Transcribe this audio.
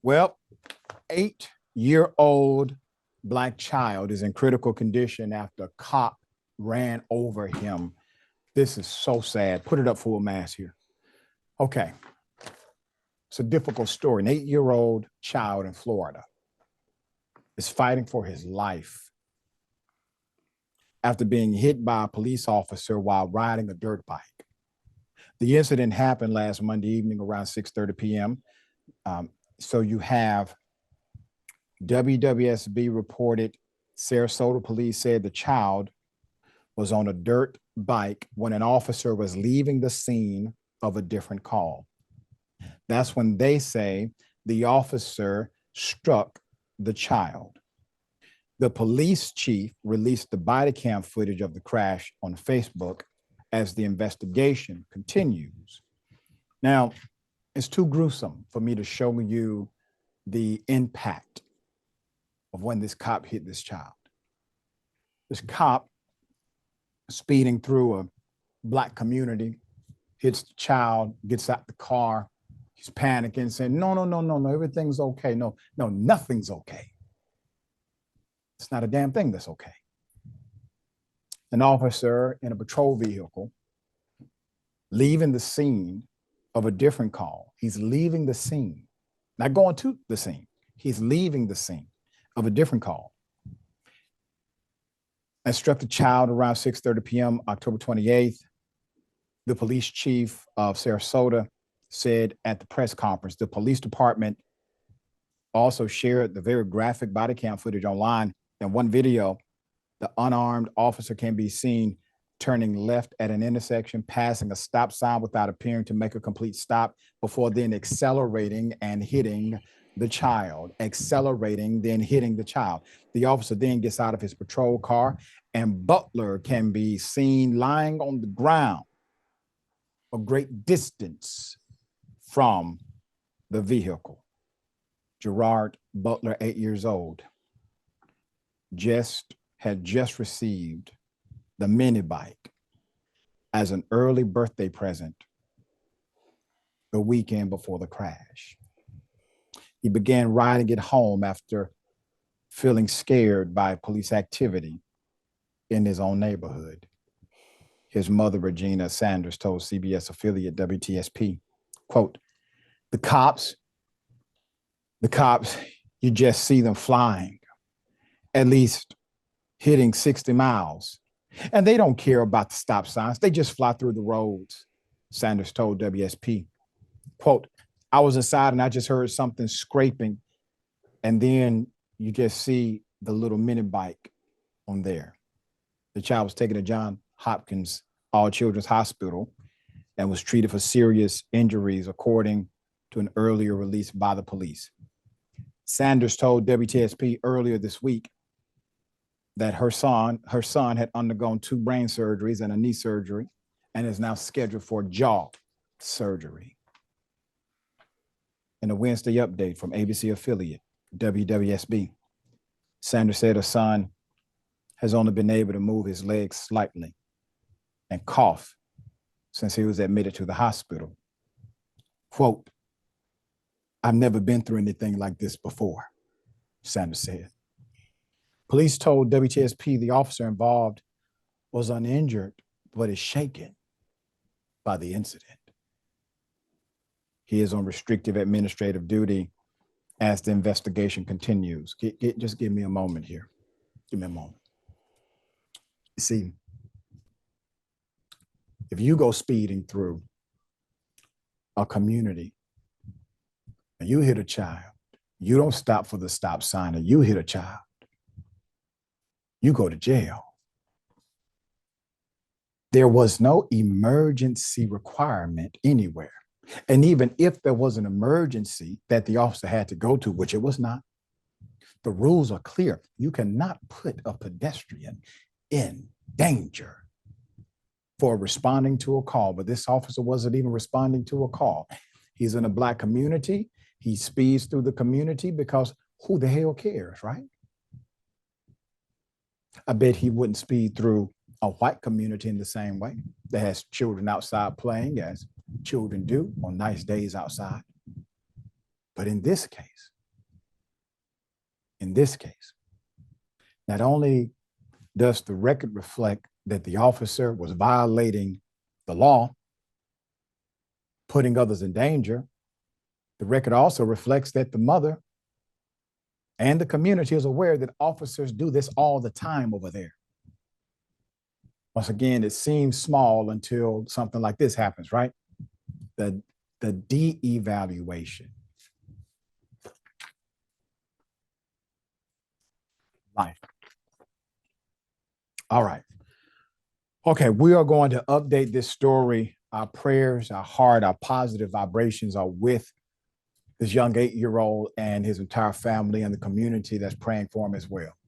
Well, 8-year-old Black child is in critical condition after a cop ran over him. This is so sad. Put it up full mass here. Okay. It's a difficult story. An 8-year-old child in Florida is fighting for his life after being hit by a police officer while riding a dirt bike. The incident happened last Monday evening around 6:30 p.m. So you have WWSB reported Sarasota Police said the child was on a dirt bike when an officer was leaving the scene of a different call. That's when they say the officer struck the child. The police chief released the body cam footage of the crash on Facebook as the investigation continues. Now, it's too gruesome for me to show you the impact of when this cop hit this child. This cop speeding through a Black community, hits the child, gets out the car. He's panicking, saying, no, everything's okay. No, nothing's okay. It's not a damn thing that's okay. An officer in a patrol vehicle leaving the scene of a different call. He's leaving the scene, not going to the scene. He's leaving the scene of a different call. And struck the child around 6:30 p.m., October 28th. The police chief of Sarasota said at the press conference, the police department also shared the very graphic body cam footage online. In one video, the unarmed officer can be seen turning left at an intersection, passing a stop sign without appearing to make a complete stop before then accelerating and hitting the child, The officer then gets out of his patrol car and Butler can be seen lying on the ground a great distance from the vehicle. Gerard Butler, 8 years old, had just received the mini bike as an early birthday present the weekend before the crash. He began riding it home after feeling scared by police activity in his own neighborhood. His mother, Regina Sanders, told CBS affiliate WTSP, quote, the cops, you just see them flying, at least hitting 60 miles. And they don't care about the stop signs. They just fly through the roads, Sanders told WSP. Quote, I was inside and I just heard something scraping. And then you just see the little mini bike on there. The child was taken to Johns Hopkins All Children's Hospital and was treated for serious injuries, according to an earlier release by the police. Sanders told WTSP earlier this week that her son had undergone 2 brain surgeries and a knee surgery and is now scheduled for jaw surgery. In a Wednesday update from ABC affiliate WWSB, Sanders said her son has only been able to move his legs slightly and cough since he was admitted to the hospital. Quote, I've never been through anything like this before, Sanders said. Police told WTSP the officer involved was uninjured, but is shaken by the incident. He is on restrictive administrative duty as the investigation continues. Just give me a moment here. Give me a moment. You see, if you go speeding through a community and you hit a child, you don't stop for the stop sign and you hit a child, you go to jail. There was no emergency requirement anywhere. And even if there was an emergency that the officer had to go to, which it was not, the rules are clear. You cannot put a pedestrian in danger for responding to a call. But this officer wasn't even responding to a call. He's in a Black community. He speeds through the community because who the hell cares, right? I bet he wouldn't speed through a white community in the same way that has children outside playing as children do on nice days outside. But in this case, not only does the record reflect that the officer was violating the law, putting others in danger, the record also reflects that the mother and the community is aware that officers do this all the time over there. Once again, it seems small until something like this happens, right? The de-evaluation. Life. All right. Okay, we are going to update this story. Our prayers, our heart, our positive vibrations are with this young 8-year-old and his entire family and the community that's praying for him as well.